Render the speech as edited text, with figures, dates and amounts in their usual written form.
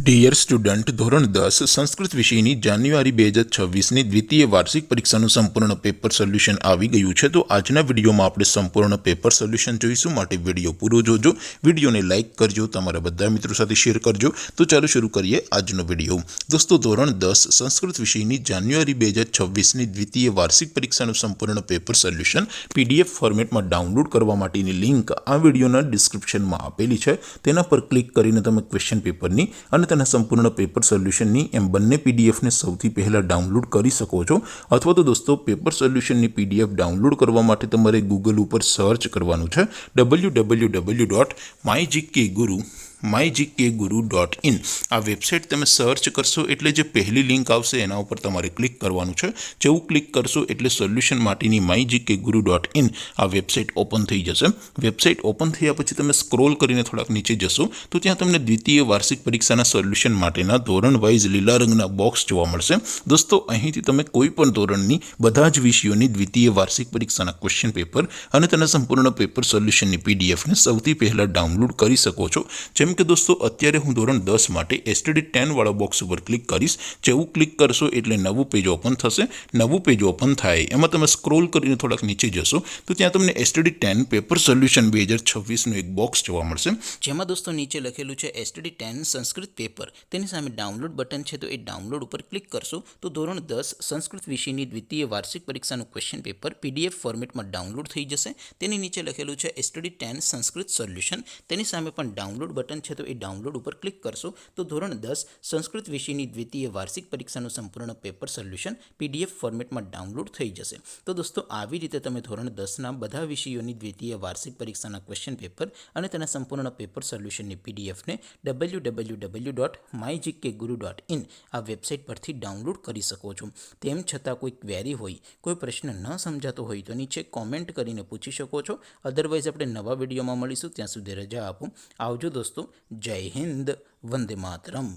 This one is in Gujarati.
ડિયર સ્ટુડન્ટ, ધોરણ 10 સંસ્કૃત વિષયની જાન્યુઆરી 2026ની દ્વિતીય વાર્ષિક પરીક્ષાનું સંપૂર્ણ પેપર સોલ્યુશન આવી ગયું છે। તો આજના વિડીયોમાં આપણે સંપૂર્ણ પેપર સોલ્યુશન જોઈશું, માટે વિડીયો પૂરો જોજો। વિડીયોને લાઇક કરજો, તમારા બધા મિત્રો સાથે શેર કરજો। તો ચાલો શરૂ કરીએ આજનો વિડીયો। દોસ્તો, ધોરણ 10 સંસ્કૃત વિષયની જાન્યુઆરી 2026ની દ્વિતીય વાર્ષિક પરીક્ષાનું સંપૂર્ણ પેપર સોલ્યુશન PDF ફોર્મેટમાં ડાઉનલોડ કરવા માટેની લિંક આ વિડીયોના ડિસ્ક્રિપ્શનમાં આપેલી છે। તેના પર ક્લિક કરીને તમે ક્વેશ્ચન પેપરની અને તેના સંપૂર્ણ પેપર સોલ્યુશનની એમ બંને પીડીએફને સૌથી પહેલાં ડાઉનલોડ કરી શકો છો। અથવા તો દોસ્તો, પેપર સોલ્યુશનની પીડીએફ ડાઉનલોડ કરવા માટે તમારે ગૂગલ ઉપર સર્ચ કરવાનું છે www.mygkguru.in। આ વેબસાઇટ તમે સર્ચ કરશો એટલે જે પહેલી લિંક આવશે એના ઉપર તમારે ક્લિક કરવાનું છે। જેવું ક્લિક કરશો એટલે સોલ્યુશન માટેની mygkguru.in આ વેબસાઇટ ઓપન થઈ જશે। વેબસાઇટ ઓપન થયા પછી તમે સ્ક્રોલ કરીને થોડાક નીચે જશો તો ત્યાં તમને દ્વિતીય વાર્ષિક પરીક્ષાના સોલ્યુશન માટેના ધોરણ વાઇઝ લીલા રંગના બોક્સ જોવા મળશે। દોસ્તો, અહીંથી તમે કોઈ પણ ધોરણની બધા જ વિષયોની દ્વિતીય વાર્ષિક પરીક્ષાના ક્વેશ્ચન પેપર અને તેના સંપૂર્ણ પેપર સોલ્યુશનની પીડીએફને સૌથી પહેલાં ડાઉનલોડ કરી શકો છો। જેમ કે દોસ્તો, અત્યારે હું ધોરણ 10 માટે STD10 વાળા બોક્સ ઉપર ક્લિક કરીશ। જેવું ક્લિક કરશો એટલે નવું પેજ ઓપન થશે। નવું પેજ ઓપન થાય એમાં તમે સ્ક્રોલ કરીને થોડાક નીચે જશો તો ત્યાં તમને STD10 પેપર સોલ્યુશન 2026નું એક બોક્સ જોવા મળશે, જેમાં દોસ્તો નીચે લખેલું છે STD10 સંસ્કૃત પેપર। તેની સામે ડાઉનલોડ બટન છે, તો એ ડાઉનલોડ ઉપર ક્લિક કરશો તો ધોરણ 10 સંસ્કૃત વિષયની દ્વિતીય વાર્ષિક પરીક્ષાનું ક્વેશ્ચન પેપર PDF ફોર્મેટમાં ડાઉનલોડ થઈ જશે। તેની નીચે લખેલું છે STD10 સંસ્કૃત સોલ્યુશન। તેની સામે પણ ડાઉનલોડ બટન છે, તો એ ડાઉનલોડ ઉપર ક્લિક કરશો તો ધોરણ 10 સંસ્કૃત વિષયની દ્વિતીય વાર્ષિક પરીક્ષાનું સંપૂર્ણ પેપર સોલ્યુશન PDF ફોર્મેટમાં ડાઉનલોડ થઈ જશે। તો દોસ્તો, આવી રીતે તમે ધોરણ 10ના બધા વિષયોની દ્વિતીય વાર્ષિક પરીક્ષાના ક્વેશ્ચન પેપર અને તેના સંપૂર્ણ પેપર સોલ્યુશનની પીડીએફને www.mygkguru.in આ વેબસાઇટ પરથી ડાઉનલોડ કરી શકો છો। તેમ છતાં કોઈ ક્વેરી હોય, કોઈ પ્રશ્ન ન સમજાતો હોય તો નીચે કોમેન્ટ કરીને પૂછી શકો છો। અદરવાઇઝ આપણે નવા વિડીયોમાં મળીશું, ત્યાં સુધી રજા આપો। આવજો દોસ્તો, જય હિન્દ, વંદે માતરમ।